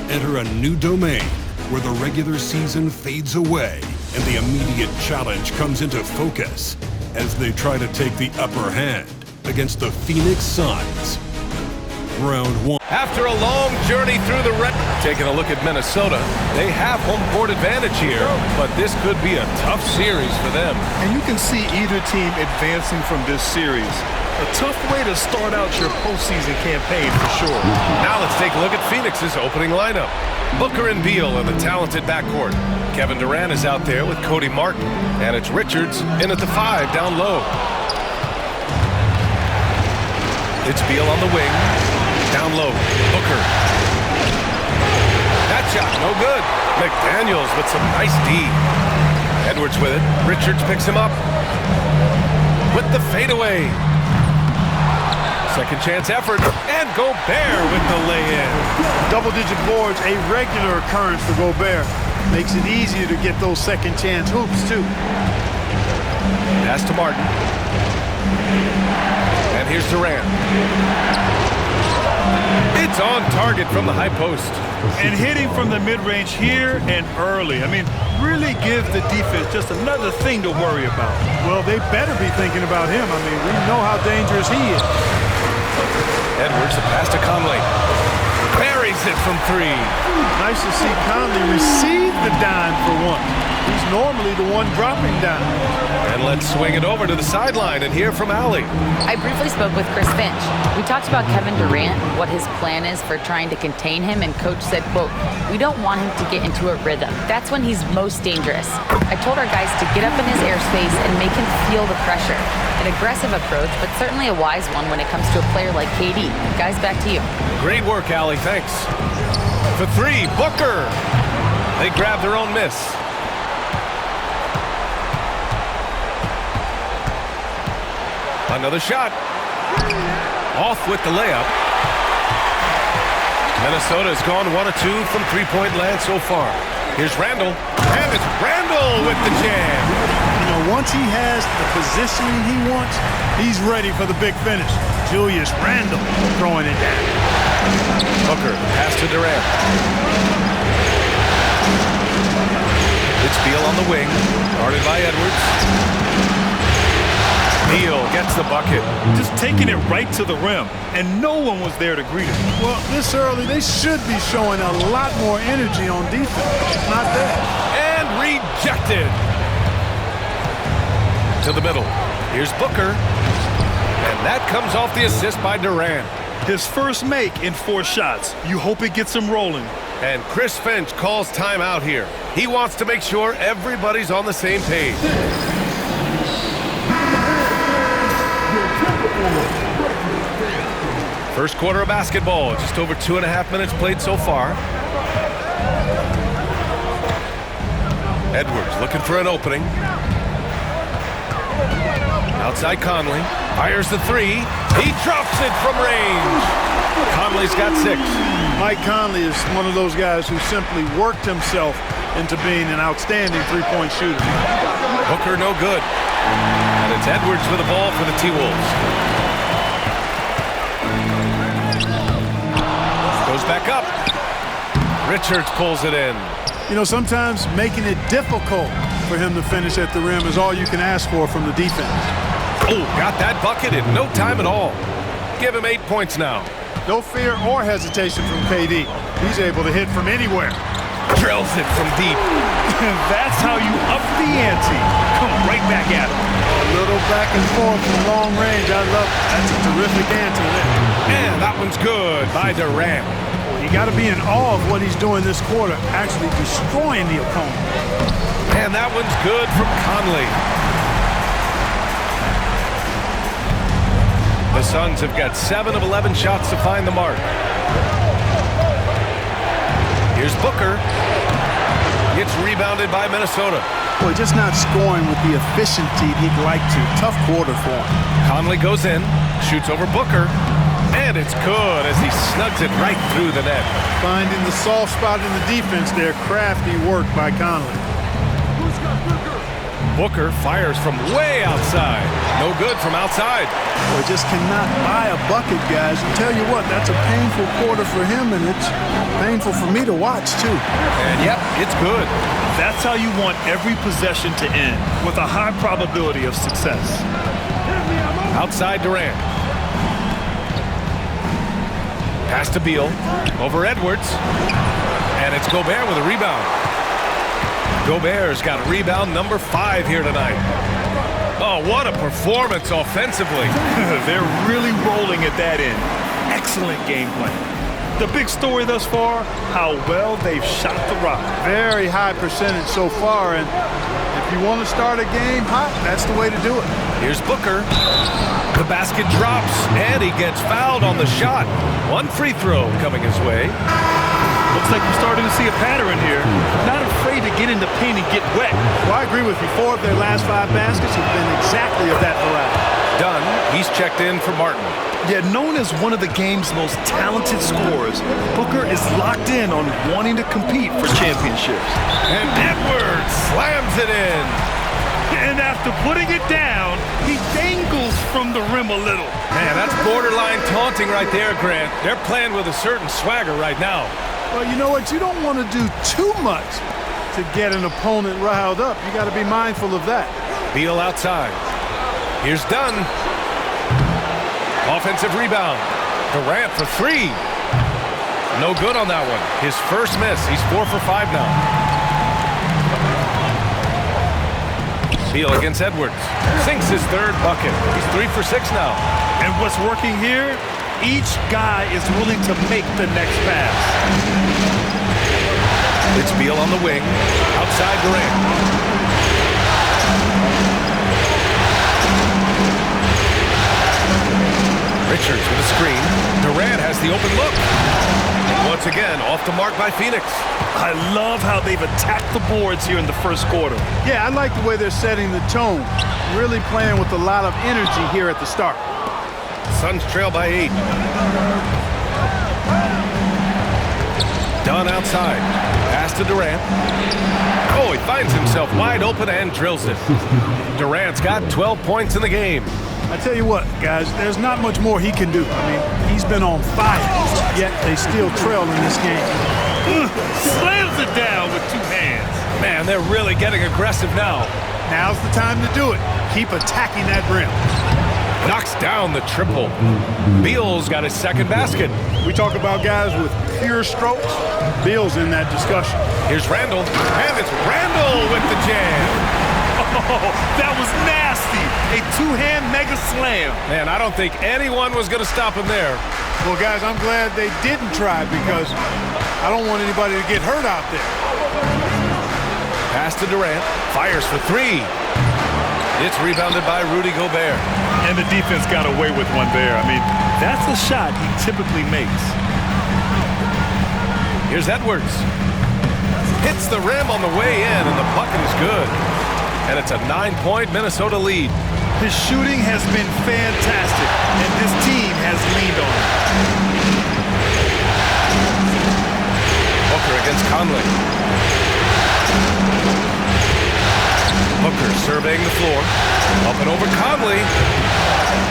enter a new domain where the regular season fades away and the immediate challenge comes into focus as they try to take the upper hand against the Pheonix Suns. Round 1. After a long journey through the red, taking a look at Minnesota, they have home court advantage here, but this could be a tough series for them. And you can see either team advancing from this series. A tough way to start out your postseason campaign for sure. Now let's take a look at Phoenix's opening lineup. Booker and Beal in the talented backcourt. Kevin Durant is out there with Cody Martin, and it's Richards in at the 5 down low. It's Beal on the wing. Down low, Booker. That shot, no good. McDaniels with some nice D. Edwards with it. Richards picks him up. With the fadeaway. Second chance effort. And Gobert with the lay-in. Double-digit boards, a regular occurrence for Gobert. Makes it easier to get those second chance hoops, too. Pass to Martin. And here's Durant. It's on target from the high post. And hitting from the mid-range here and early. I mean, really give the defense just another thing to worry about. Well, they better be thinking about him. I mean, we know how dangerous he is. Edwards, a pass to Conley. Buries it from 3. Nice to see Conley receive the dime for once. He's normally the one dropping down. And let's swing it over to the sideline and hear from Allie. I briefly spoke with Chris Finch. We talked about Kevin Durant, what his plan is for trying to contain him, and Coach said, quote, "We don't want him to get into a rhythm. That's when he's most dangerous." I told our guys to get up in his airspace and make him feel the pressure. An aggressive approach, but certainly a wise one when it comes to a player like KD. Guys, back to you. Great work, Allie. Thanks. For 3, Booker. They grab their own miss. Another shot. Off with the layup. Minnesota has gone 1 of 2 from three-point land so far. Here's Randall. And it's Randall with the jam. You know, once he has the positioning he wants, he's ready for the big finish. Julius Randall throwing it down. Booker, pass to Durant. It's Beal on the wing, guarded by Edwards. Beal gets the bucket. Just taking it right to the rim, and no one was there to greet him. Well, this early, they should be showing a lot more energy on defense. It's not there. And rejected. To the middle. Here's Booker. And that comes off the assist by Durant. His first make in 4 shots. You hope it gets him rolling. And Chris Finch calls timeout here. He wants to make sure everybody's on the same page. First quarter of basketball, just over 2.5 minutes played so far. Edwards looking for an opening. Outside Conley, fires the 3. He drops it from range. Conley's got 6. Mike Conley is one of those guys who simply worked himself into being an outstanding three-point shooter. Booker no good. And it's Edwards with the ball for the T-Wolves. Goes back up. Richards pulls it in. You know, sometimes making it difficult for him to finish at the rim is all you can ask for from the defense. Oh, got that bucket in no time at all. Give him 8 points now. No fear or hesitation from KD. He's able to hit from anywhere. Drills it from deep. That's how you up the ante. Come right back at him. A little back and forth from long range. I love it. That's a terrific answer there. And that one's good by Durant. You got to be in awe of what he's doing this quarter, actually destroying the opponent. And that one's good from Conley. The Suns have got 7 of 11 shots to find the mark. Here's Booker. Gets rebounded by Minnesota. Boy, just not scoring with the efficiency he'd like to. Tough quarter for him. Conley goes in, shoots over Booker, and it's good as he snugs it right through the net. Finding the soft spot in the defense there. Crafty work by Conley. Booker fires from way outside. No good from outside. Well, just cannot buy a bucket, guys. And tell you what, that's a painful quarter for him, and it's painful for me to watch, too. And yep, it's good. That's how you want every possession to end, with a high probability of success. Outside Durant. Pass to Beal. Over Edwards. And it's Gobert with a rebound. Gobert's got rebound number 5 here tonight. Oh, what a performance offensively. They're really rolling at that end. Excellent game plan. The big story thus far, how well they've shot the rock. Very high percentage so far, and if you want to start a game hot, that's the way to do it. Here's Booker. The basket drops, and he gets fouled on the shot. One free throw coming his way. Looks like you're starting to see a pattern here. Not afraid to get in the paint and get wet. Well, I agree with you. 4 of their last 5 baskets have been exactly of that variety. Dunn, he's checked in for Martin. Yet known as one of the game's most talented scorers, Booker is locked in on wanting to compete for championships. And Edwards slams it in. And after putting it down, he dangles from the rim a little. Man, that's borderline taunting right there, Grant. They're playing with a certain swagger right now. Well, you know what? You don't want to do too much to get an opponent riled up. You got to be mindful of that. Beal outside. Here's Dunn. Offensive rebound. Durant for 3. No good on that one. His first miss. He's 4 for 5 now. Beal against Edwards. Sinks his 3rd bucket. He's 3 for 6 now. And what's working here? Each guy is willing to make the next pass. It's Beal on the wing. Outside Durant. Richards with a screen. Durant has the open look. And once again, off the mark by Phoenix. I love how they've attacked the boards here in the first quarter. Yeah, I like the way they're setting the tone. Really playing with a lot of energy here at the start. Suns trail by 8. Dunn outside. Pass to Durant. Oh, he finds himself wide open and drills it. Durant's got 12 points in the game. I tell you what, guys, there's not much more he can do. I mean, he's been on fire, yet they still trail in this game. Slams it down with 2 hands. Man, they're really getting aggressive now. Now's the time to do it. Keep attacking that rim. Knocks down the triple. Beal's got his 2nd basket. We talk about guys with pure strokes. Beal's in that discussion. Here's Randall, and it's Randall with the jam. Oh, that was nasty. A 2-hand mega slam. Man, I don't think anyone was going to stop him there. Well, guys, I'm glad they didn't try because I don't want anybody to get hurt out there. Pass to Durant. Fires for 3. It's rebounded by Rudy Gobert. And the defense got away with one there. I mean, that's a shot he typically makes. Here's Edwards. Hits the rim on the way in, and the bucket is good. And it's a 9-point Minnesota lead. His shooting has been fantastic, and this team has leaned on him. Booker against Conley. Booker surveying the floor. Up and over Conley.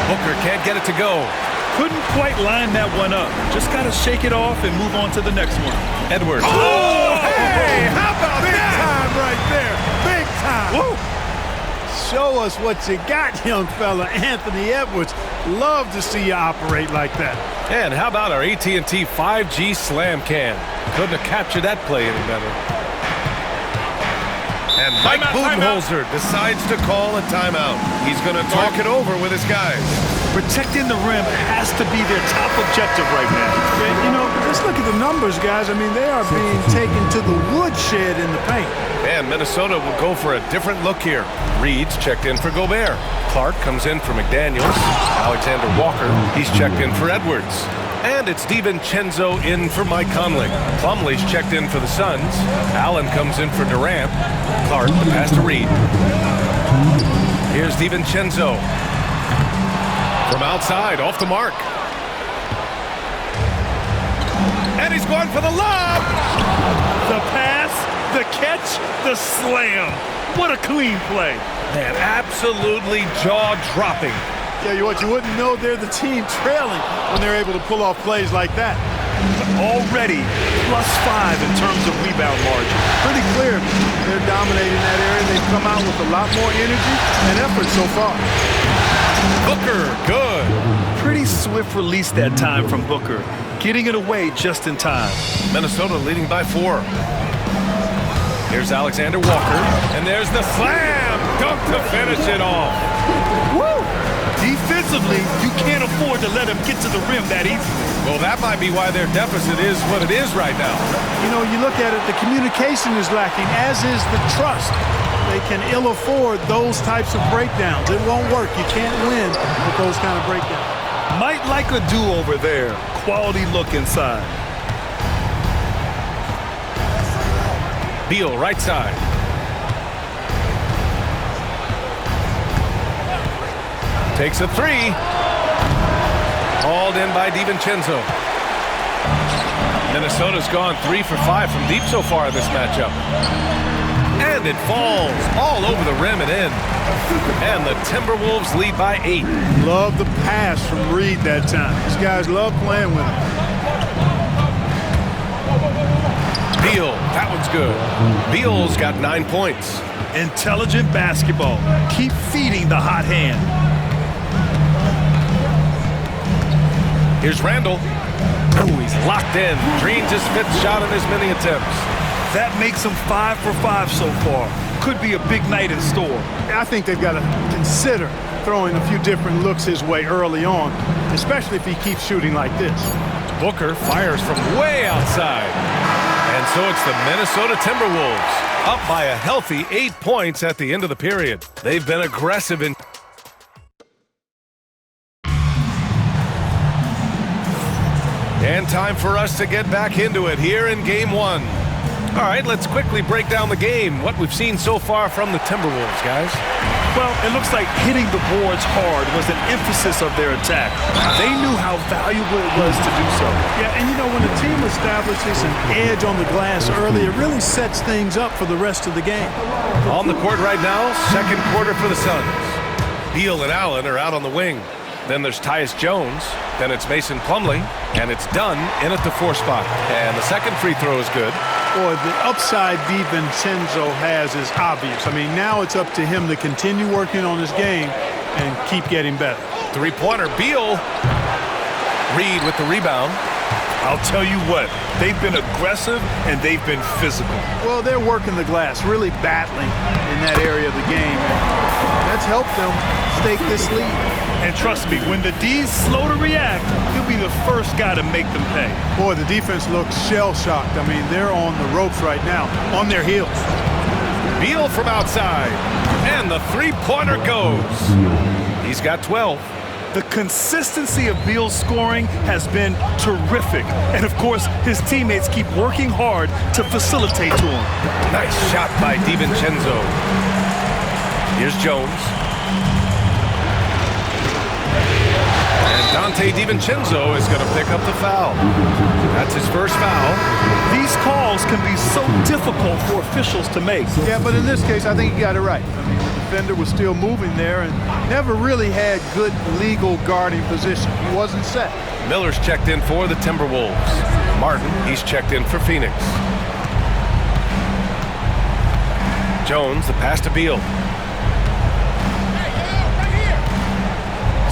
Booker can't get it to go. Couldn't quite line that one up. Just got to shake it off and move on to the next one. Edwards. Oh, hey, how about big that? Big time right there. Big time. Woo. Show us what you got, young fella. Anthony Edwards. Love to see you operate like that. And how about our AT&T 5G slam can? Couldn't have captured that play any better. And Mike Budenholzer decides to call a timeout. He's going to talk it over with his guys. Protecting the rim has to be their top objective right now. Yeah, you know, just look at the numbers, guys. I mean, they are being taken to the woodshed in the paint. And Minnesota will go for a different look here. Reed's checked in for Gobert. Clark comes in for McDaniels. Alexander Walker, he's checked in for Edwards. And it's DiVincenzo in for Mike Conley. Plumlee's checked in for the Suns. Allen comes in for Durant. Clark, the pass to Reed. Here's DiVincenzo. From outside, off the mark. And he's going for the lob. The pass, the catch, the slam. What a clean play. Man, absolutely jaw-dropping. Yeah, you wouldn't know they're the team trailing when they're able to pull off plays like that. Already +5 in terms of rebound margin. Pretty clear they're dominating that area. They've come out with a lot more energy and effort so far. Booker, good. Pretty swift release that time from Booker, getting it away just in time. Minnesota leading by 4. Here's Alexander Walker, and there's the slam dunk to finish it off. Woo! Defensively, you can't afford to let him get to the rim that easily. Well, that might be why their deficit is what it is right now. You know, you look at it, the communication is lacking, as is the trust. They can ill afford those types of breakdowns. It won't work. You can't win with those kind of breakdowns. Might like a do-over there. Quality look inside. Beal, right side. Takes a 3. Hauled in by DiVincenzo. Minnesota's gone 3 for 5 from deep so far in this matchup. And it falls all over the rim and in. And the Timberwolves lead by 8. Love the pass from Reed that time. These guys love playing with him. Beal, that one's good. Beal's got 9 points. Intelligent basketball. Keep feeding the hot hand. Here's Randall. Ooh, he's locked in. Dreams his 5th shot in as many attempts. That makes him 5 for 5 so far. Could be a big night in store. I think they've got to consider throwing a few different looks his way early on, especially if he keeps shooting like this. Booker fires from way outside. And so it's the Minnesota Timberwolves, up by a healthy 8 points at the end of the period. They've been aggressive in... And time for us to get back into it here in Game 1. All right, let's quickly break down the game, what we've seen so far from the Timberwolves, guys. Well, it looks like hitting the boards hard was an emphasis of their attack. They knew how valuable it was to do so. Yeah, and you know, when the team establishes an edge on the glass early, it really sets things up for the rest of the game. On the court right now, second quarter for the Suns. Beal and Allen are out on the wing. Then there's Tyus Jones. Then it's Mason Plumlee. And it's done in at the 4 spot. And the second free throw is good. Boy, the upside DiVincenzo has is obvious. I mean, now it's up to him to continue working on his game and keep getting better. 3-pointer, Beal. Reed with the rebound. I'll tell you what, they've been aggressive and they've been physical. Well, they're working the glass, really battling in that area of the game. That's helped them stake this lead. And trust me, when the D's slow to react, he'll be the first guy to make them pay. Boy, the defense looks shell-shocked. I mean, they're on the ropes right now, on their heels. Beal from outside. And the 3-pointer goes. He's got 12. The consistency of Beal's scoring has been terrific. And, of course, his teammates keep working hard to facilitate to him. Nice shot by DiVincenzo. Here's Jones. And Dante DiVincenzo is going to pick up the foul. That's his first foul. These calls can be so difficult for officials to make. Yeah, but in this case, I think he got it right. I mean, the defender was still moving there and never really had good legal guarding position. He wasn't set. Miller's checked in for the Timberwolves. Martin, he's checked in for Pheonix. Jones, the pass to Beal.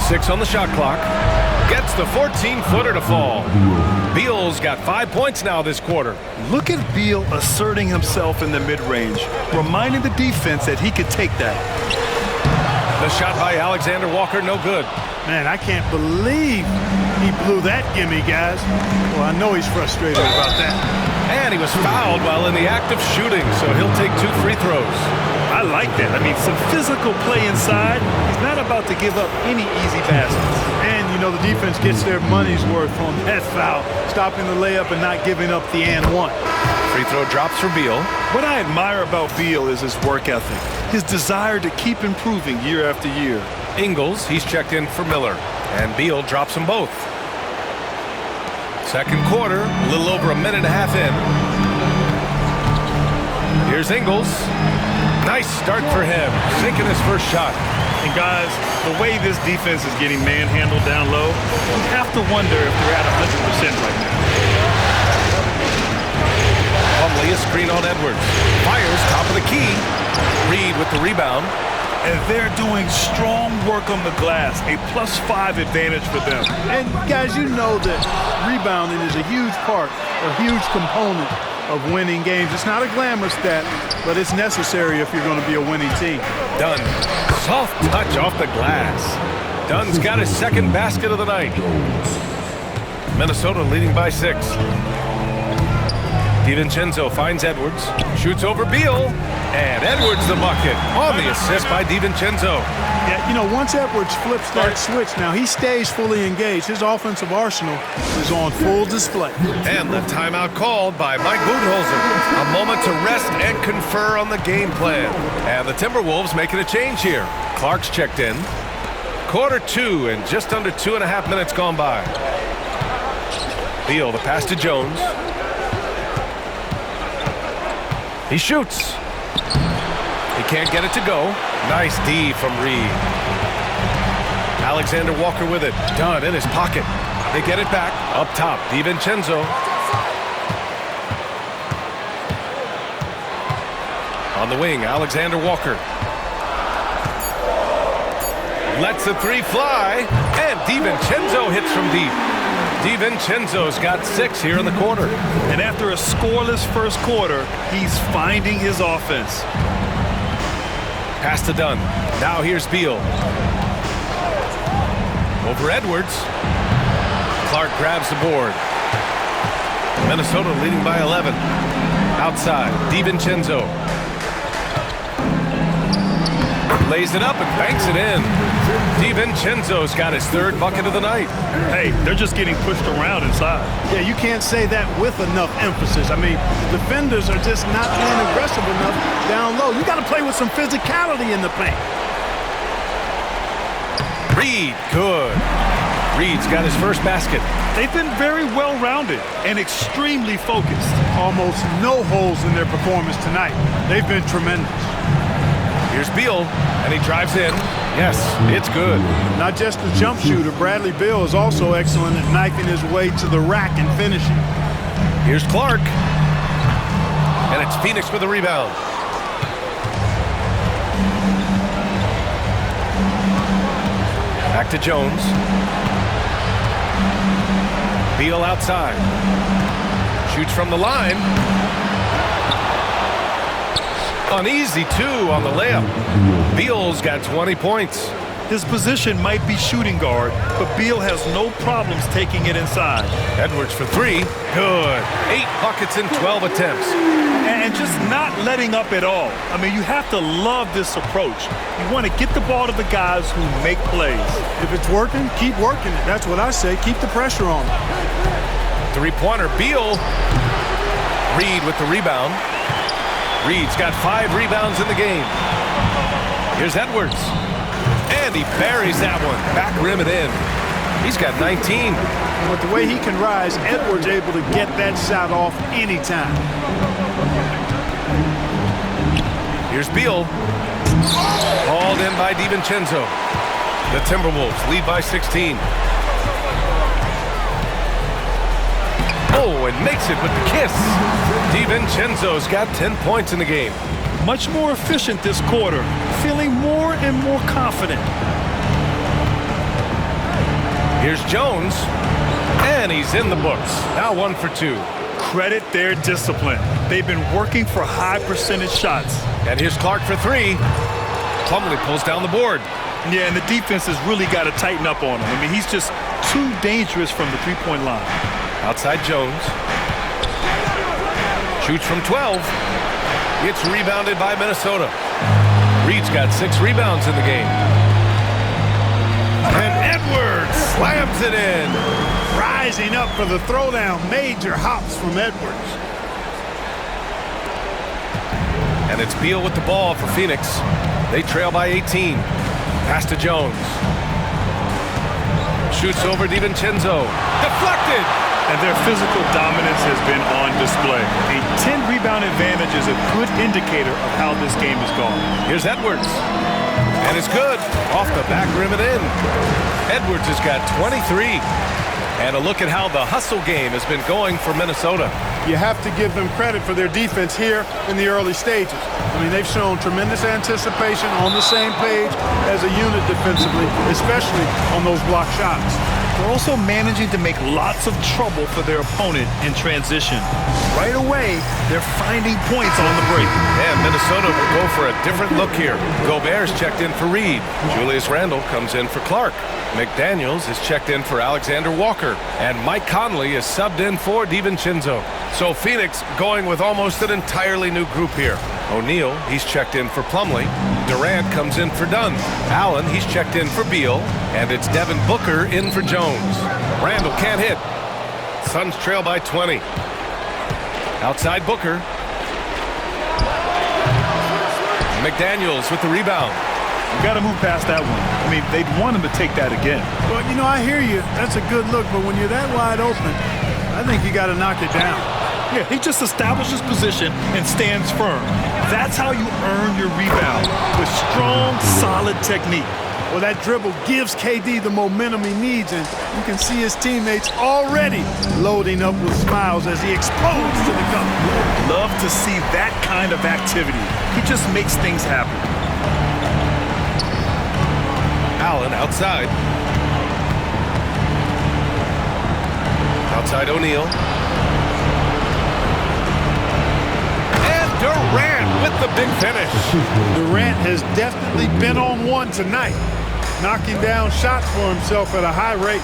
6 on the shot clock. Gets the 14-footer to fall. Beal's got 5 points now this quarter. Look at Beal asserting himself in the mid-range, reminding the defense that he could take that. The shot by Alexander Walker, no good. Man, I can't believe he blew that gimme, guys. Well, I know he's frustrated about that. And he was fouled while in the act of shooting, so he'll take 2 free throws. I like that. I mean, some physical play inside. He's not about to give up any easy baskets. And, you know, the defense gets their money's worth on that foul, stopping the layup and not giving up the and one. Free throw drops for Beal. What I admire about Beal is his work ethic, his desire to keep improving year after year. Ingles, he's checked in for Miller. And Beal drops them both. Second quarter, a little over a minute and a half in. Here's Ingles. Nice start for him, sinking his first shot. And guys, the way this defense is getting manhandled down low, you have to wonder if they're at 100% right now. Plumlee, a screen on Edwards. Fires top of the key. Reed with the rebound. And they're doing strong work on the glass, a +5 advantage for them. And guys, you know that rebounding is a huge part, a huge component of winning games. It's not a glamour stat, but it's necessary if you're going to be a winning team. Dunn, soft touch off the glass. Dunn's got his second basket of the night. Minnesota leading by 6. DiVincenzo finds Edwards, shoots over Beal, and Edwards the bucket on the assist by DiVincenzo. Yeah, you know, once Edwards flips that switch, now he stays fully engaged. His offensive arsenal is on full display. And the timeout called by Mike Budenholzer. A moment to rest and confer on the game plan. And the Timberwolves making a change here. Clark's checked in. Quarter 2 and just under 2.5 minutes gone by. Beal, the pass to Jones. He shoots. He can't get it to go. Nice D from Reed. Alexander Walker with it. Dunn in his pocket. They get it back. Up top, DiVincenzo. On the wing, Alexander Walker. Lets the 3 fly. And DiVincenzo hits from deep. DiVincenzo's got 6 here in the quarter. And after a scoreless first quarter, he's finding his offense. Pass to Dunn. Now here's Beal. Over Edwards. Clark grabs the board. Minnesota leading by 11. Outside, DiVincenzo. Lays it up and banks it in. DiVincenzo's got his 3rd bucket of the night. Hey, they're just getting pushed around inside. Yeah, you can't say that with enough emphasis. I mean, the defenders are just not being aggressive enough down low. You got to play with some physicality in the paint. Reed, good. Reed's got his first basket. They've been very well-rounded and extremely focused. Almost no holes in their performance tonight. They've been tremendous. Here's Beal, and he drives in. Yes, it's good. Not just a jump shooter, Bradley Beal is also excellent at knifing his way to the rack and finishing. Here's Clark. And it's Pheonix with the rebound. Back to Jones. Beal outside. Shoots from the line. Uneasy, 2 on the layup. Beal's got 20 points. His position might be shooting guard, but Beal has no problems taking it inside. Edwards for 3. Good. 8 buckets in 12 attempts. And just not letting up at all. I mean, you have to love this approach. You want to get the ball to the guys who make plays. If it's working, keep working it. That's what I say. Keep the pressure on. 3-pointer, Beal. Reed with the rebound. Reed's got 5 rebounds in the game. Here's Edwards. And he buries that one. Back rim it in. He's got 19. With the way he can rise, Edwards able to get that shot off anytime. Here's Beal. Hauled in by DiVincenzo. The Timberwolves lead by 16. Oh, and makes it with the kiss. DiVincenzo's got 10 points in the game. Much more efficient this quarter, feeling more and more confident. Here's Jones, and he's in the books. Now 1 for 2. Credit their discipline. They've been working for high percentage shots. And here's Clark for 3. Plumlee pulls down the board. Yeah, and the defense has really got to tighten up on him. I mean, he's just too dangerous from the three-point line. Outside Jones. Shoots from 12. Gets rebounded by Minnesota. Reed's got 6 rebounds in the game. And Edwards slams it in. Rising up for the throwdown. Major hops from Edwards. And it's Beal with the ball for Pheonix. They trail by 18. Pass to Jones. Shoots over DiVincenzo. Deflected. And their physical dominance has been on display. A 10 rebound advantage is a good indicator of how this game is going. Here's Edwards. And it's good. Off the back rim and in. Edwards has got 23. And a look at how the hustle game has been going for Minnesota. You have to give them credit for their defense here in the early stages. I mean, they've shown tremendous anticipation, on the same page as a unit defensively, especially on those block shots. They're also managing to make lots of trouble for their opponent in transition. Right away, they're finding points on the break. And Minnesota will go for a different look here. Gobert's checked in for Reed. Julius Randle comes in for Clark. McDaniels is checked in for Alexander Walker. And Mike Conley is subbed in for DiVincenzo. So Phoenix going with almost an entirely new group here. O'Neal, he's checked in for Plumlee. Durant comes in for Dunn. Allen, he's checked in for Beal. And it's Devin Booker in for Jones. Randle can't hit. Suns trail by 20. Outside Booker. McDaniels with the rebound. You got to move past that one. I mean, they'd want him to take that again. Well, you know, I hear you. That's a good look, but when you're that wide open, I think you got to knock it down. Yeah, he just establishes position and stands firm. That's how you earn your rebound, with strong, solid technique. Well, that dribble gives KD the momentum he needs, and you can see his teammates already loading up with smiles as he explodes to the cup. Love to see that kind of activity. He just makes things happen. Allen outside. Outside O'Neal. And Durant with the big finish. Durant has definitely been on one tonight, knocking down shots for himself at a high rate.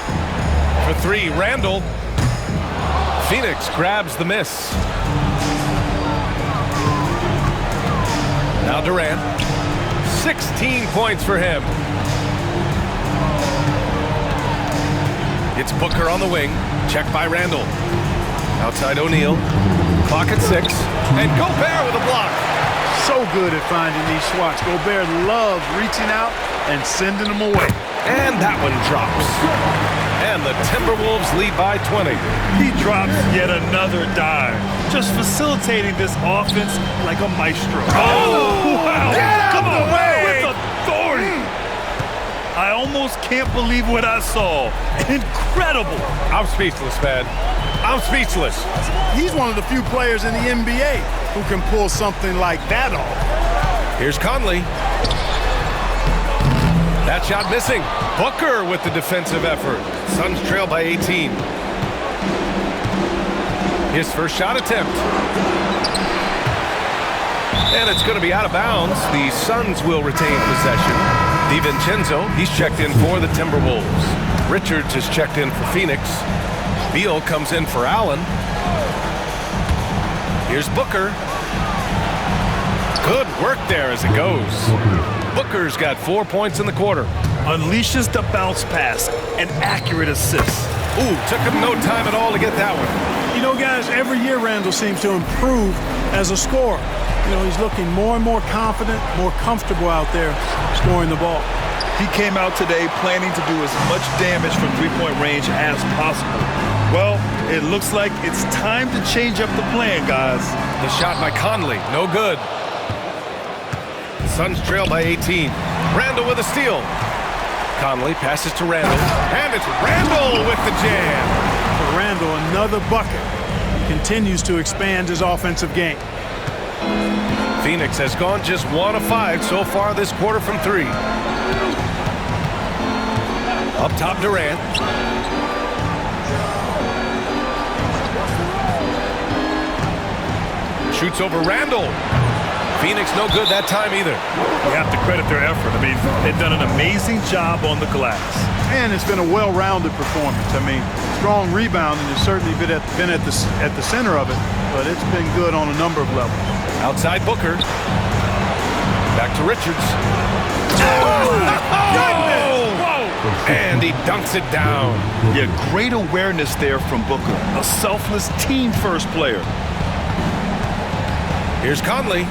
For three, Randle. Phoenix grabs the miss. Now Durant. 16 points for him. It's Booker on the wing. Check by Randle. Outside O'Neal. Clock at 6. And Gobert with a block. So good at finding these swats. Gobert loves reaching out and sending them away. And that one drops. And the Timberwolves lead by 20. He drops yet another dive, just facilitating this offense like a maestro. Oh! Wow! Get out Come of the on, way! with authority. I almost can't believe what I saw. Incredible. I'm speechless, man. I'm speechless. He's one of the few players in the NBA who can pull something like that off. Here's Conley. That shot missing. Booker with the defensive effort. Suns trail by 18. His first shot attempt. And it's going to be out of bounds. The Suns will retain possession. DiVincenzo, he's checked in for the Timberwolves. Richards is checked in for Phoenix. Beal comes in for Allen. Here's Booker. Good work there as it goes. Booker's got 4 points in the quarter. Unleashes the bounce pass, an accurate assist. Ooh, took him no time at all to get that one. You know, guys, every year Randle seems to improve as a scorer. You know, he's looking more and more confident, more comfortable out there scoring the ball. He came out today planning to do as much damage from three-point range as possible. Well, it looks like it's time to change up the plan, guys. The shot by Conley, no good. Suns trail by 18. Randle with a steal. Conley passes to Randle, and it's Randle with the jam. For Randle, another bucket. He continues to expand his offensive game. Phoenix has gone just 1 of 5 so far this quarter from 3. Up top, Durant. Shoots over Randle. Phoenix no good that time either. You have to credit their effort. I mean, they've done an amazing job on the glass. And it's been a well-rounded performance. I mean, strong rebounding has certainly been at the center of it, but it's been good on a number of levels. Outside Booker. Back to Richards. And he dunks it down. Yeah, great awareness there from Booker. A selfless team-first player. Here's Conley.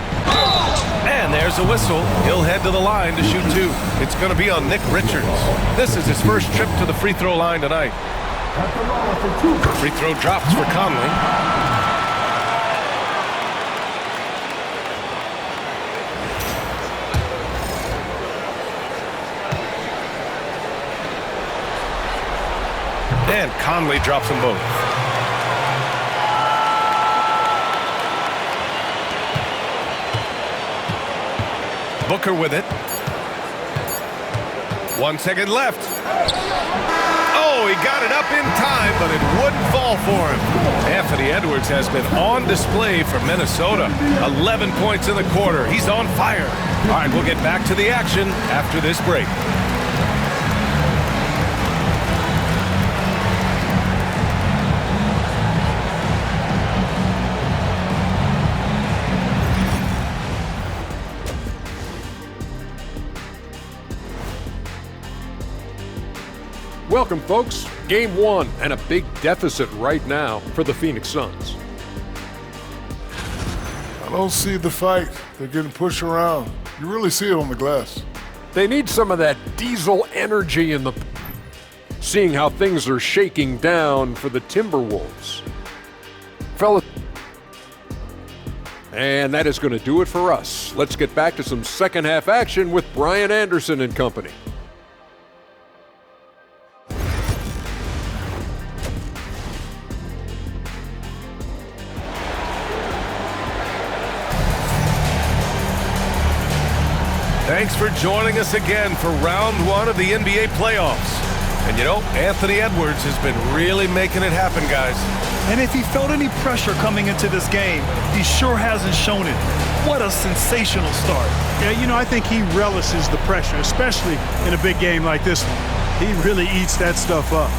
And there's a whistle. He'll head to the line to shoot 2. It's going to be on Nick Richards. This is his first trip to the free throw line tonight. Free throw drops for Conley. And Conley drops them both. Booker with it. 1 second left. Oh, he got it up in time, but it wouldn't fall for him. Anthony Edwards has been on display for Minnesota. 11 points in the quarter. He's on fire. All right, we'll get back to the action after this break. Welcome, folks. Game 1 and a big deficit right now for the Pheonix Suns. I don't see the fight. They're getting pushed around. You really see it on the glass. They need some of that diesel energy in the... Seeing how things are shaking down for the Timberwolves. Fellas... And that is going to do it for us. Let's get back to some second half action with Brian Anderson and company. Thanks for joining us again for round 1 of the NBA playoffs. And you know, Anthony Edwards has been really making it happen, guys. And if he felt any pressure coming into this game, he sure hasn't shown it. What a sensational start. Yeah, you know, I think he relishes the pressure, especially in a big game like this one. He really eats that stuff up.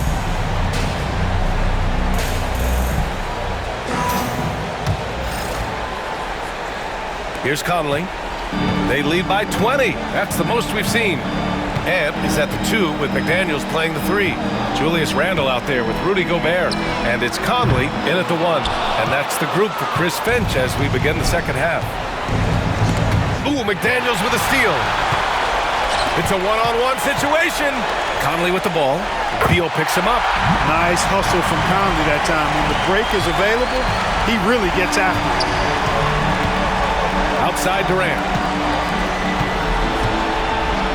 Here's Conley. They lead by 20. That's the most we've seen. Ed is at the 2 with McDaniels playing the 3. Julius Randle out there with Rudy Gobert. And it's Conley in at the 1. And that's the group for Chris Finch as we begin the second half. Ooh, McDaniels with a steal. It's a one-on-one situation. Conley with the ball. Beal picks him up. Nice hustle from Conley that time. When the break is available, he really gets after it. Outside Durant.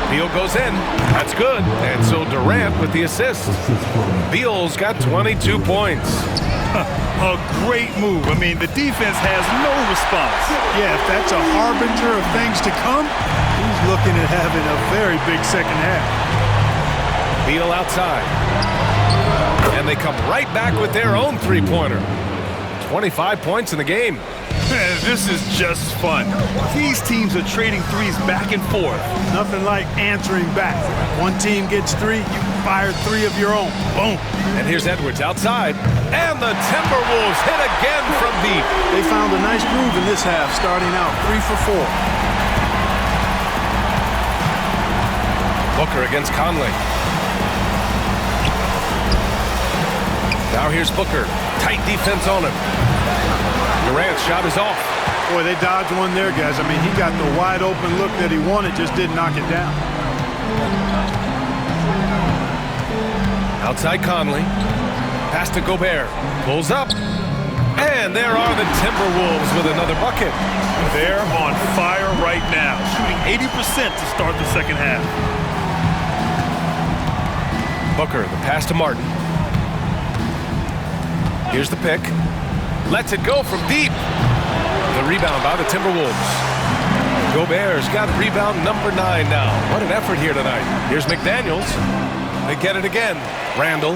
Beal goes in. That's good. And so Durant with the assist. Beal's got 22 points. A great move. I mean, the defense has no response. Yeah, if that's a harbinger of things to come, he's looking at having a very big second half. Beal outside. And they come right back with their own three-pointer. 25 points in the game. This is just fun. These teams are trading threes back and forth. Nothing like answering back. One team gets 3, you fire 3 of your own. Boom. And here's Edwards outside. And the Timberwolves hit again from deep. They found a nice groove in this half, starting out 3 for 4. Booker against Conley. Now here's Booker. Tight defense on him. Durant's shot is off. Boy, they dodged one there, guys. I mean, he got the wide open look that he wanted, just didn't knock it down. Outside Conley. Pass to Gobert. Pulls up. And there are the Timberwolves with another bucket. They're on fire right now, shooting 80% to start the second half. Booker, the pass to Martin. Here's the pick. Lets it go from deep. The rebound by the Timberwolves. Gobert's got rebound number 9 now. What an effort here tonight. Here's McDaniels. They get it again. Randle.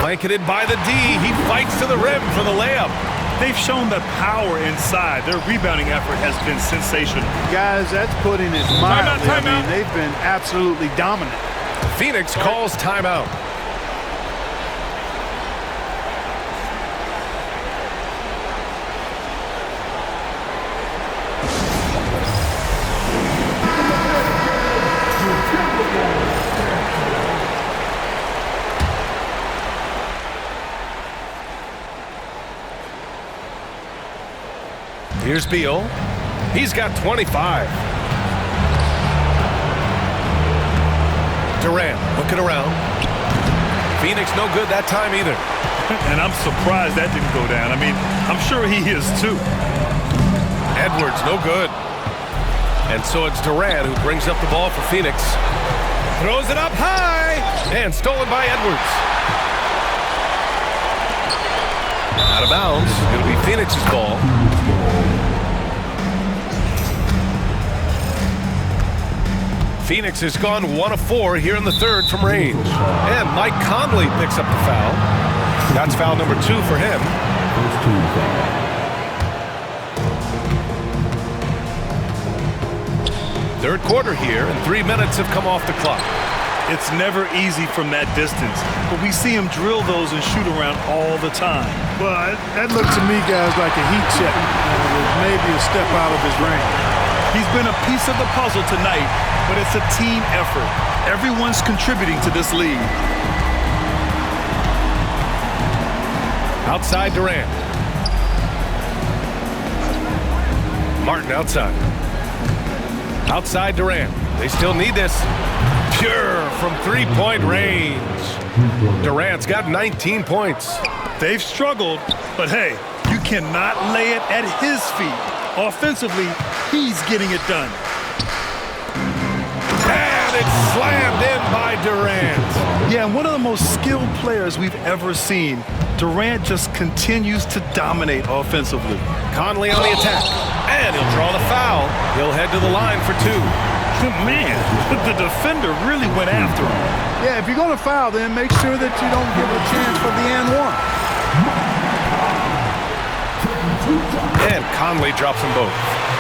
Blanketed by the D. He fights to the rim for the layup. They've shown that power inside. Their rebounding effort has been sensational. Guys, that's putting it mildly. Timeout. I mean, they've been absolutely dominant. Phoenix calls timeout. Here's Beal. He's got 25. Durant looking around. Phoenix no good that time either. And I'm surprised that didn't go down. I mean, I'm sure he is too. Edwards no good. And so it's Durant who brings up the ball for Phoenix. Throws it up high. And stolen by Edwards. Out of bounds. It'll be Phoenix's ball. Phoenix has gone 1 of 4 here in the third from range. And Mike Conley picks up the foul. That's foul number 2 for him. Third quarter here, and 3 minutes have come off the clock. It's never easy from that distance, but we see him drill those and shoot around all the time. Well, that looked to me, guys, like a heat check. With maybe a step out of his range. He's been a piece of the puzzle tonight, but it's a team effort. Everyone's contributing to this lead. Outside Durant. Martin outside. Outside Durant. They still need this. Pure from three-point range. Durant's got 19 points. They've struggled, but hey, you cannot lay it at his feet. Offensively, he's getting it done. And it's slammed in by Durant. Yeah, and one of the most skilled players we've ever seen. Durant just continues to dominate offensively. Conley on the attack. And he'll draw the foul. He'll head to the line for 2. Man, the defender really went after him. Yeah, if you're going to foul, then make sure that you don't give a chance for the and one. And Conley drops them both.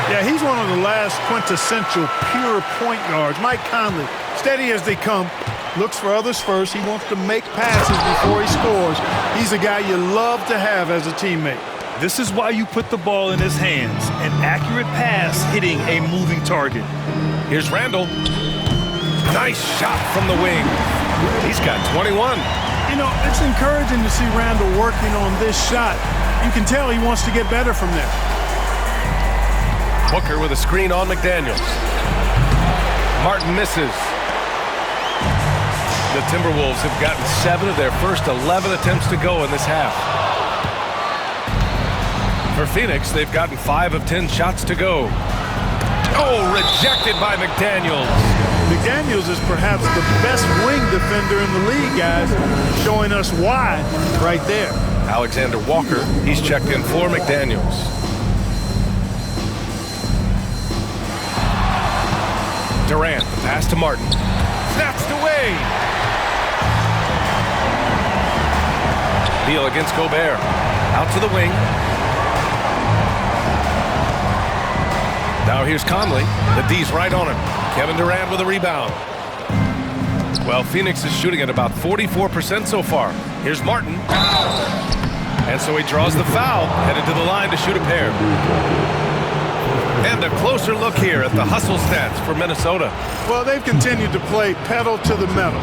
Yeah, he's one of the last quintessential pure point guards. Mike Conley, steady as they come, looks for others first. He wants to make passes before he scores. He's a guy you love to have as a teammate. This is why you put the ball in his hands. An accurate pass hitting a moving target. Here's Randall. Nice shot from the wing. He's got 21. You know, it's encouraging to see Randall working on this shot. You can tell he wants to get better from there. Booker with a screen on McDaniels. Martin misses. The Timberwolves have gotten 7 of their first 11 attempts to go in this half. For Phoenix, they've gotten 5 of 10 shots to go. Oh, rejected by McDaniels. McDaniels is perhaps the best wing defender in the league, guys, showing us why right there. Alexander Walker, he's checked in for McDaniels. Durant, the pass to Martin. Snatched away. Beal against Gobert. Out to the wing. Now here's Conley. The D's right on him. Kevin Durant with a rebound. Well, Phoenix is shooting at about 44% so far. Here's Martin. And so he draws the foul, headed to the line to shoot a pair. And a closer look here at the hustle stats for Minnesota. Well, they've continued to play pedal to the metal,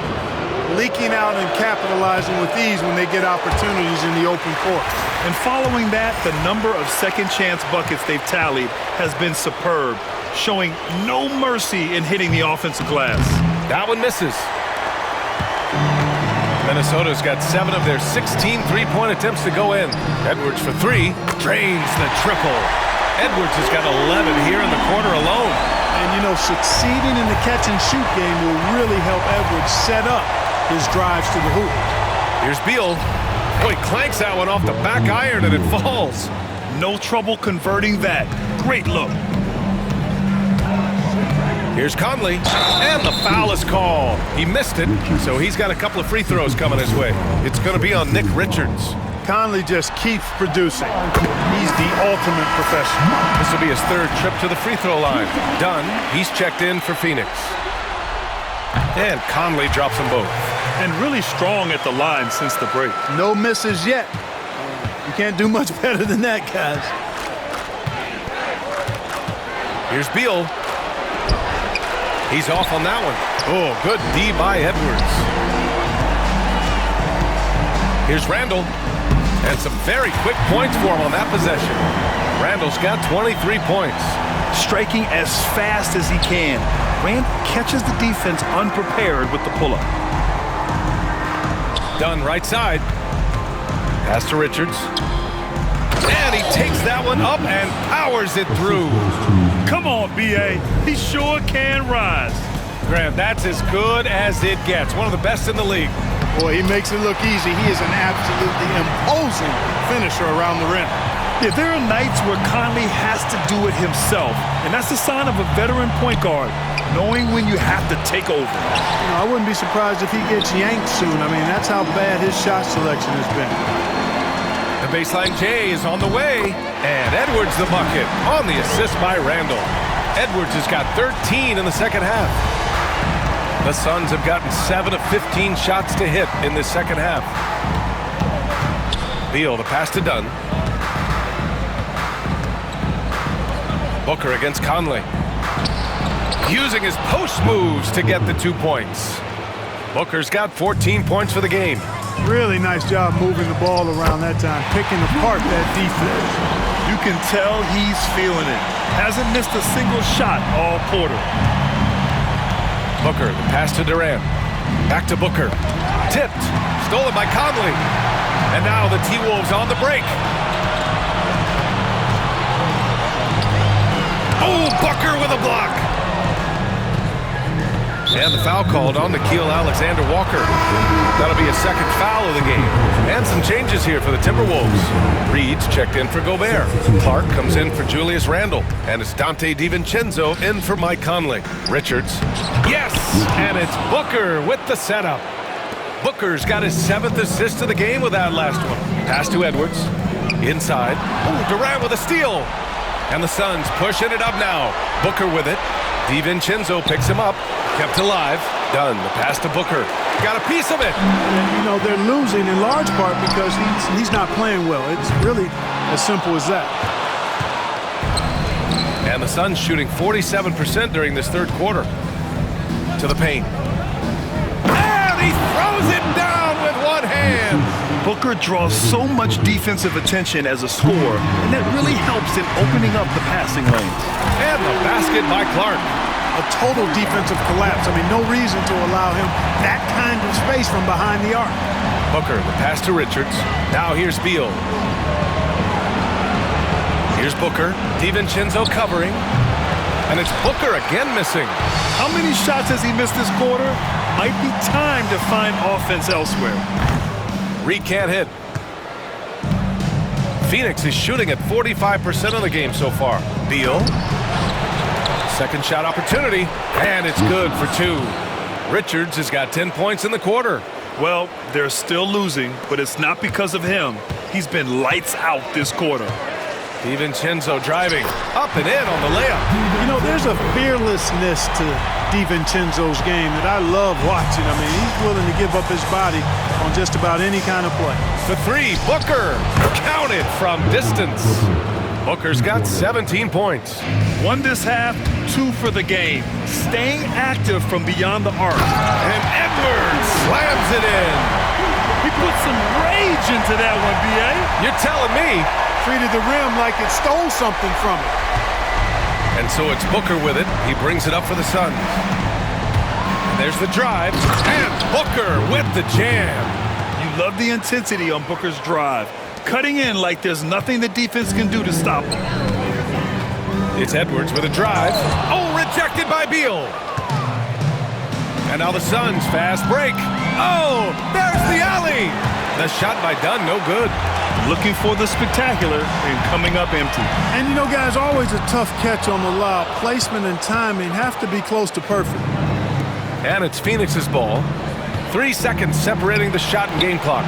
leaking out and capitalizing with ease when they get opportunities in the open court. And following that, the number of second-chance buckets they've tallied has been superb, showing no mercy in hitting the offensive glass. That one misses. Minnesota's got 7 of their 16 three-point attempts to go in. Edwards for 3, drains the triple. Edwards has got 11 here in the quarter alone. And, you know, succeeding in the catch-and-shoot game will really help Edwards set up his drives to the hoop. Here's Beal. Oh, he clanks that one off the back iron and it falls. No trouble converting that. Great look. Here's Conley, and the foul is called. He missed it, so he's got a couple of free throws coming his way. It's going to be on Nick Richards. Conley just keeps producing. He's the ultimate professional. This will be his 3rd trip to the free throw line. Done. He's checked in for Phoenix. And Conley drops them both. And really strong at the line since the break. No misses yet. You can't do much better than that, guys. Here's Beal. He's off on that one. Oh, good D by Edwards. Here's Randall. And some very quick points for him on that possession. Randall's got 23 points. Striking as fast as he can. Rand catches the defense unprepared with the pull-up. Dunn right side. Pass to Richards. And he takes that one up and powers it through. Come on, B.A. He sure can rise. Graham, that's as good as it gets. One of the best in the league. Boy, he makes it look easy. He is an absolutely imposing finisher around the rim. Yeah, there are nights where Conley has to do it himself, and that's a sign of a veteran point guard, knowing when you have to take over. You know, I wouldn't be surprised if he gets yanked soon. I mean, that's how bad his shot selection has been. The baseline J is on the way, and Edwards the bucket on the assist by Randall. Edwards has got 13 in the second half. The Suns have gotten 7 of 15 shots to hit in this second half. Beal, the pass to Dunn. Booker against Conley. Using his post moves to get the 2 points. Booker's got 14 points for the game. Really nice job moving the ball around that time, picking apart that defense. You can tell he's feeling it. Hasn't missed a single shot all quarter. Booker, the pass to Durant. Back to Booker. Tipped. Stolen by Conley. And now the T-Wolves on the break. Oh, Booker with a block. And the foul called on Nickeil Alexander-Walker. That'll be a second foul of the game. And some changes here for the Timberwolves. Reed's checked in for Gobert. Clark comes in for Julius Randle. And it's Dante DiVincenzo in for Mike Conley. Richards. Yes! And it's Booker with the setup. Booker's got his 7th assist of the game with that last one. Pass to Edwards. Inside. Oh, Durant with a steal. And the Suns pushing it up now. Booker with it. DiVincenzo picks him up. Kept alive. Dunn, the pass to Booker. Got a piece of it. And, you know, they're losing in large part because he's not playing well. It's really as simple as that. And the Suns shooting 47% during this third quarter. To the paint. And he throws it down with one hand. Booker draws so much defensive attention as a scorer, and that really helps in opening up the passing lanes. And the basket by Clark. A total defensive collapse. I mean, no reason to allow him that kind of space from behind the arc. Booker, the pass to Richards. Now here's Beal. Here's Booker. DiVincenzo covering. And it's Booker again missing. How many shots has he missed this quarter? Might be time to find offense elsewhere. Reed can't hit. Pheonix is shooting at 45% of the game so far. Beal. Second shot opportunity. And it's good for 2. Richards has got 10 points in the quarter. Well, they're still losing, but it's not because of him. He's been lights out this quarter. DiVincenzo driving. Up and in on the layup. You know, there's a fearlessness to DiVincenzo's game that I love watching. I mean, he's willing to give up his body on just about any kind of play. The 3, Booker. Counted from distance. Booker's got 17 points. 1 this half, 2 for the game. Staying active from beyond the arc. And Edwards slams it in. He put some rage into that one, B.A. You're telling me. Treated the rim like it stole something from it. And so it's Booker with it. He brings it up for the Suns. And there's the drive. And Booker with the jam. You love the intensity on Booker's drive. Cutting in like there's nothing the defense can do to stop him. It's Edwards with a drive. Oh, rejected by Beal. And now the Suns fast break. Oh, there's the alley. The shot by Dunn, no good. Looking for the spectacular and coming up empty. And you know, guys, always a tough catch on the lob. Placement and timing have to be close to perfect. And it's Phoenix's ball. 3 seconds separating the shot and game clocks.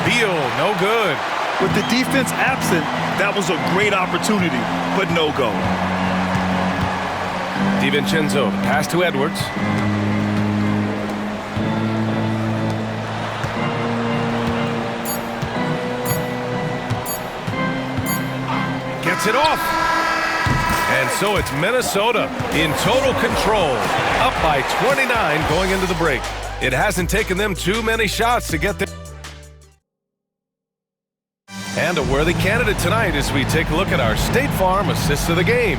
Beal, no good. With the defense absent, that was a great opportunity, but no go. DiVincenzo, pass to Edwards. Gets it off. And so it's Minnesota in total control, up by 29 going into the break. It hasn't taken them too many shots to get there. And a worthy candidate tonight as we take a look at our State Farm assists of the game.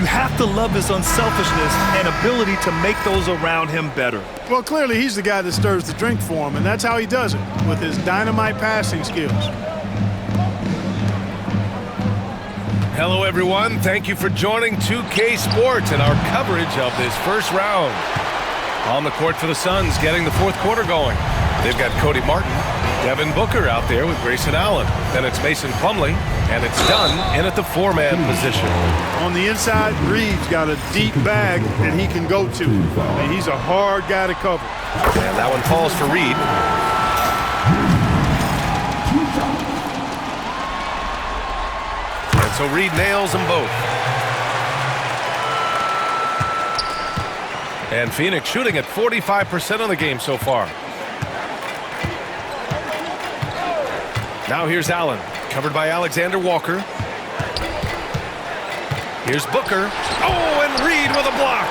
You have to love his unselfishness and ability to make those around him better. Well, clearly he's the guy that stirs the drink for him, and that's how he does it, with his dynamite passing skills. Hello, everyone. Thank you for joining 2K Sports and our coverage of this first round. On the court for the Suns, getting the fourth quarter going. They've got Cody Martin, Devin Booker out there with Grayson Allen. Then it's Mason Plumlee, and it's done in at the 4-man position. On the inside, Reed's got a deep bag that he can go to. And he's a hard guy to cover. And that one falls for Reed. And so Reed nails them both. And Phoenix shooting at 45% of the game so far. Now here's Allen, covered by Alexander Walker. Here's Booker. Oh, and Reed with a block.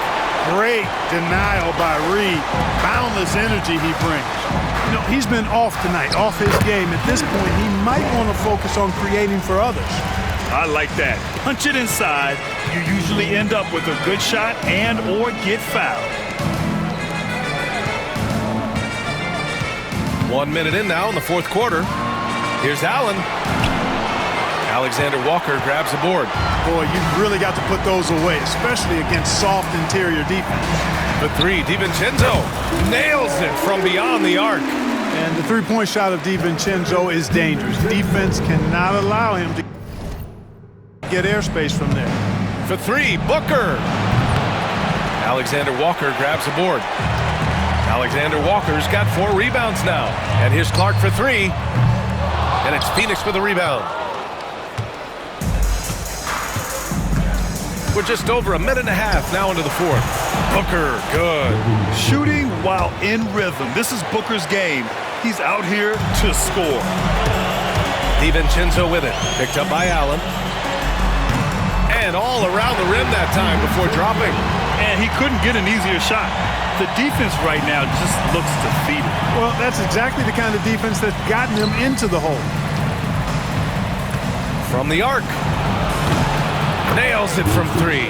Great denial by Reed. Boundless energy he brings. You know, he's been off tonight, off his game. At this point, he might want to focus on creating for others. I like that. Punch it inside. You usually end up with a good shot and or get fouled. 1 minute in now in the fourth quarter. Here's Allen. Alexander Walker grabs the board. Boy, you've really got to put those away, especially against soft interior defense. The three, DiVincenzo nails it from beyond the arc. And the three-point shot of DiVincenzo is dangerous. Defense cannot allow him to get airspace from there. For three, Booker. Alexander Walker grabs the board. Alexander Walker's got 4 rebounds now. And here's Clark for three. And it's Phoenix with a rebound. We're just over a minute and a half now into the fourth. Booker, good. Shooting while in rhythm. This is Booker's game. He's out here to score. DiVincenzo with it. Picked up by Allen. And all around the rim that time before dropping. And he couldn't get an easier shot. The defense right now just looks defeated. Well, that's exactly the kind of defense that's gotten him into the hole. From the arc. Nails it from three.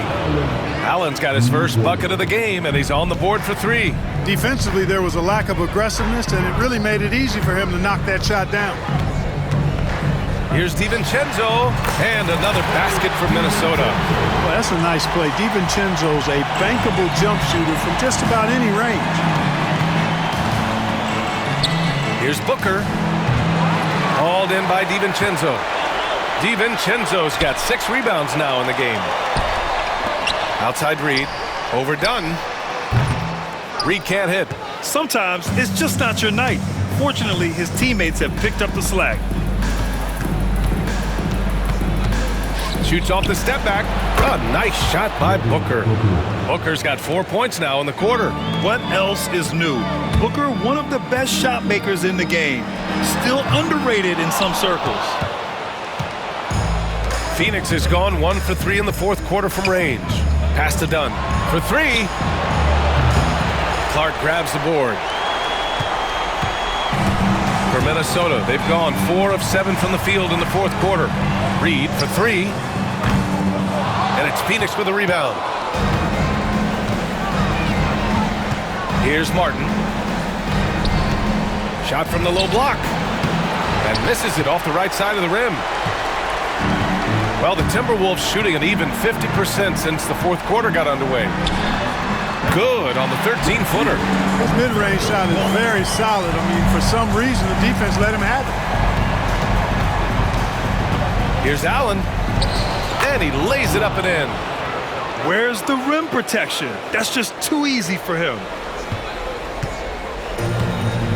Allen's got his first bucket of the game, and he's on the board for three. Defensively, there was a lack of aggressiveness, and it really made it easy for him to knock that shot down. Here's DiVincenzo, and another basket for Minnesota. Well, that's a nice play. DiVincenzo's a bankable jump shooter from just about any range. Here's Booker. Hauled in by DiVincenzo. DiVincenzo's got 6 rebounds now in the game. Outside Reed. Overdone. Reed can't hit. Sometimes it's just not your night. Fortunately, his teammates have picked up the slack. Shoots off the step back. A nice shot by Booker. Booker's got 4 points now in the quarter. What else is new? Booker, one of the best shot makers in the game. Still underrated in some circles. Phoenix has gone 1 for 3 in the fourth quarter from range. Pass to Dunn. For three. Clark grabs the board. For Minnesota, they've gone 4 of 7 from the field in the fourth quarter. Reed for three. And it's Phoenix with a rebound. Here's Martin. Shot from the low block. And misses it off the right side of the rim. Well, the Timberwolves shooting an even 50% since the fourth quarter got underway. Good on the 13-footer. His mid-range shot is very solid. I mean, for some reason, the defense let him have it. Here's Allen. And he lays it up and in. Where's the rim protection? That's just too easy for him.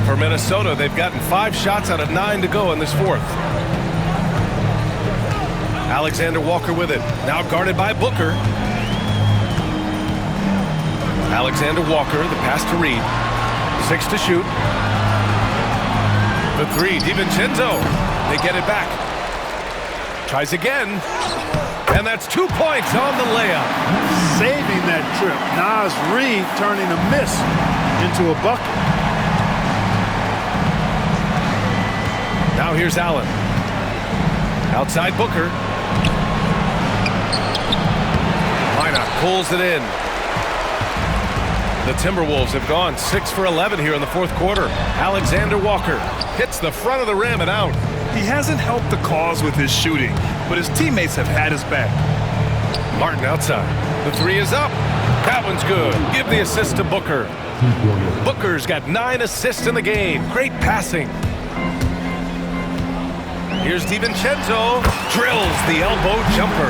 For Minnesota, they've gotten 5 shots out of 9 to go in this fourth. Alexander Walker with it. Now guarded by Booker. Alexander Walker, the pass to Reed. 6 to shoot. For three, DiVincenzo. They get it back. Tries again. And that's 2 points on the layup. Saving that trip. Nas Reed turning a miss into a bucket. Now here's Allen. Outside Booker. Minot pulls it in. The Timberwolves have gone 6 for 11 here in the fourth quarter. Alexander Walker hits the front of the rim and out. He hasn't helped the cause with his shooting, but his teammates have had his back. Martin outside. The three is up. That one's good. Give the assist to Booker. Booker's got 9 assists in the game. Great passing. Here's DiVincenzo. Drills the elbow jumper.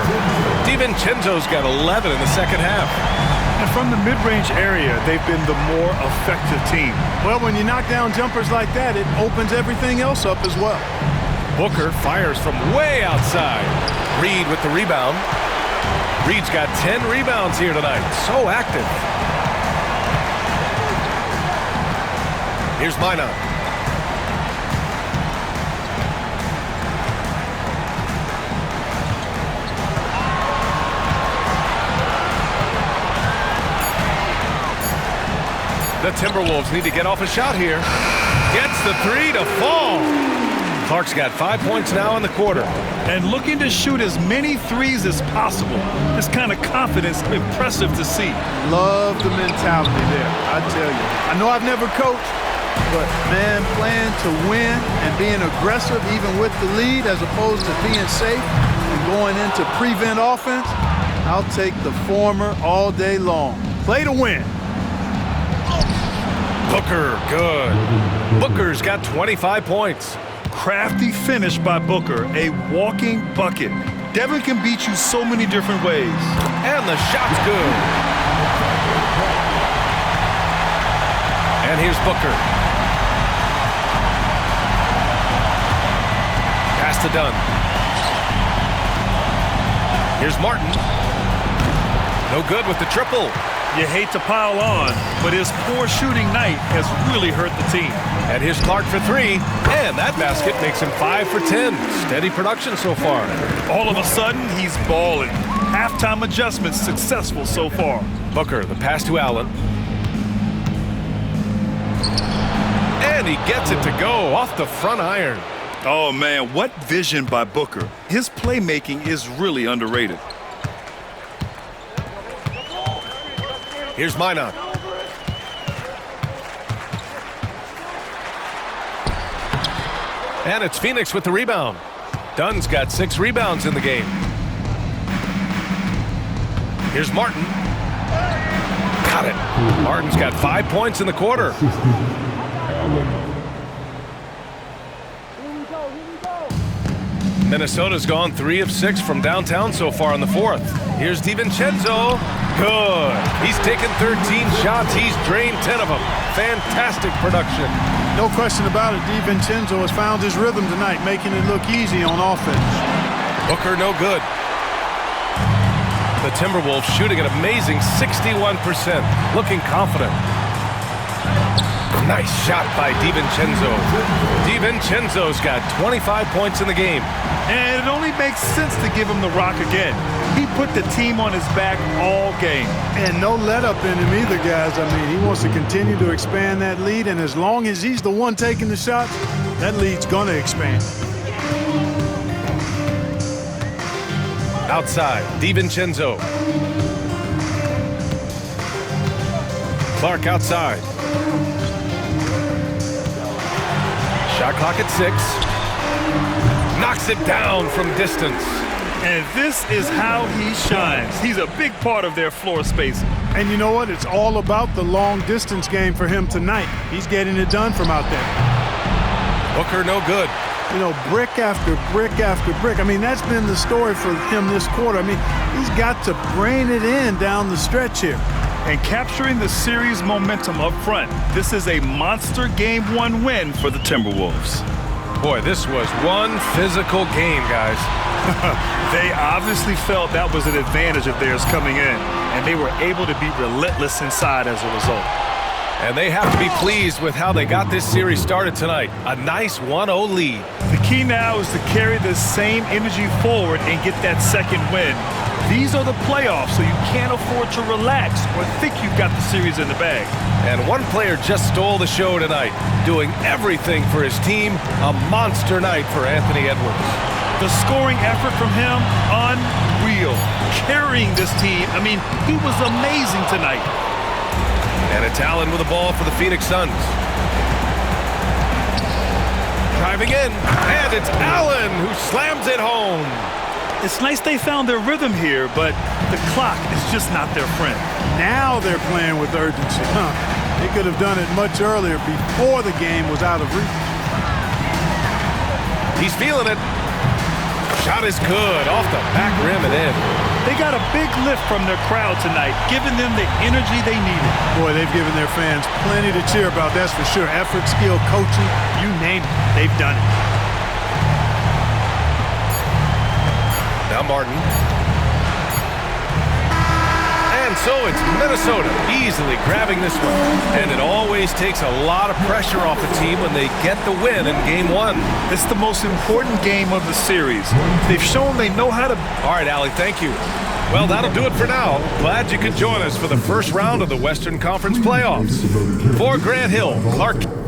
DiVincenzo's got 11 in the second half. And from the mid-range area, they've been the more effective team. Well, when you knock down jumpers like that, it opens everything else up as well. Booker fires from way outside. Reed with the rebound. Reed's got 10 rebounds here tonight. So active. Here's Minot. The Timberwolves need to get off a shot here. Gets the 3 to fall. Clark's got 5 points now in the quarter. And looking to shoot as many threes as possible. This kind of confidence, impressive to see. Love the mentality there, I tell you. I know I've never coached, but, man, playing to win and being aggressive even with the lead as opposed to being safe and going into prevent offense, I'll take the former all day long. Play to win. Booker, good. Booker's got 25 points. Crafty finish by Booker, a walking bucket. Devin can beat you so many different ways. And the shot's good. And here's Booker. Pass to Dunn. Here's Martin. No good with the triple. You hate to pile on, but his poor shooting night has really hurt the team. And here's Clark for 3. And that basket makes him 5 for 10. Steady production so far. All of a sudden, he's balling. Halftime adjustments successful so far. Booker, the pass to Allen. And he gets it to go off the front iron. Oh, man, what vision by Booker. His playmaking is really underrated. Here's Minot. And it's Pheonix with the rebound. Dunn's got 6 rebounds in the game. Here's Martin. Got it. Martin's got 5 points in the quarter. Minnesota's gone 3 of 6 from downtown so far in the 4th. Here's DiVincenzo. Good. He's taken 13 shots. He's drained 10 of them. Fantastic production. No question about it. DiVincenzo has found his rhythm tonight, making it look easy on offense. Booker no good. The Timberwolves shooting an amazing 61%. Looking confident. Nice shot by DiVincenzo. DiVincenzo's got 25 points in the game. And it only makes sense to give him the rock again. He put the team on his back all game. And no let up in him either, guys. I mean, he wants to continue to expand that lead, and as long as he's the one taking the shots, that lead's going to expand. Outside, DiVincenzo. Clark outside. Shot clock at 6. Knocks it down from distance. And this is how he shines. He's a big part of their floor space. And you know what? It's all about the long distance game for him tonight. He's getting it done from out there. Booker no good. You know, brick after brick after brick. I mean, that's been the story for him this quarter. I mean, he's got to brain it in down the stretch here. And capturing the series momentum up front. This is a monster Game 1 win for the Timberwolves. Boy, this was one physical game, guys. They obviously felt that was an advantage of theirs coming in, and they were able to be relentless inside as a result. And they have to be pleased with how they got this series started tonight. A nice 1-0 lead. The key now is to carry this same energy forward and get that second win. These are the playoffs, so you can't afford to relax or think you've got the series in the bag. And one player just stole the show tonight, doing everything for his team. A monster night for Anthony Edwards. The scoring effort from him, unreal. Carrying this team, I mean, he was amazing tonight. And it's Allen with the ball for the Pheonix Suns. Driving in, and it's Allen who slams it home. It's nice they found their rhythm here, but the clock is just not their friend. Now they're playing with urgency. They could have done it much earlier before the game was out of reach. He's feeling it. Shot is good. Off the back rim and in. They got a big lift from their crowd tonight, giving them the energy they needed. Boy, they've given their fans plenty to cheer about, that's for sure. Effort, skill, coaching, you name it, they've done it. Now Martin. And so it's Minnesota easily grabbing this one. And it always takes a lot of pressure off a team when they get the win in Game 1. It's the most important game of the series. They've shown they know how to... All right, Allie, thank you. Well, that'll do it for now. Glad you could join us for the first round of the Western Conference playoffs. For Grant Hill, Clark...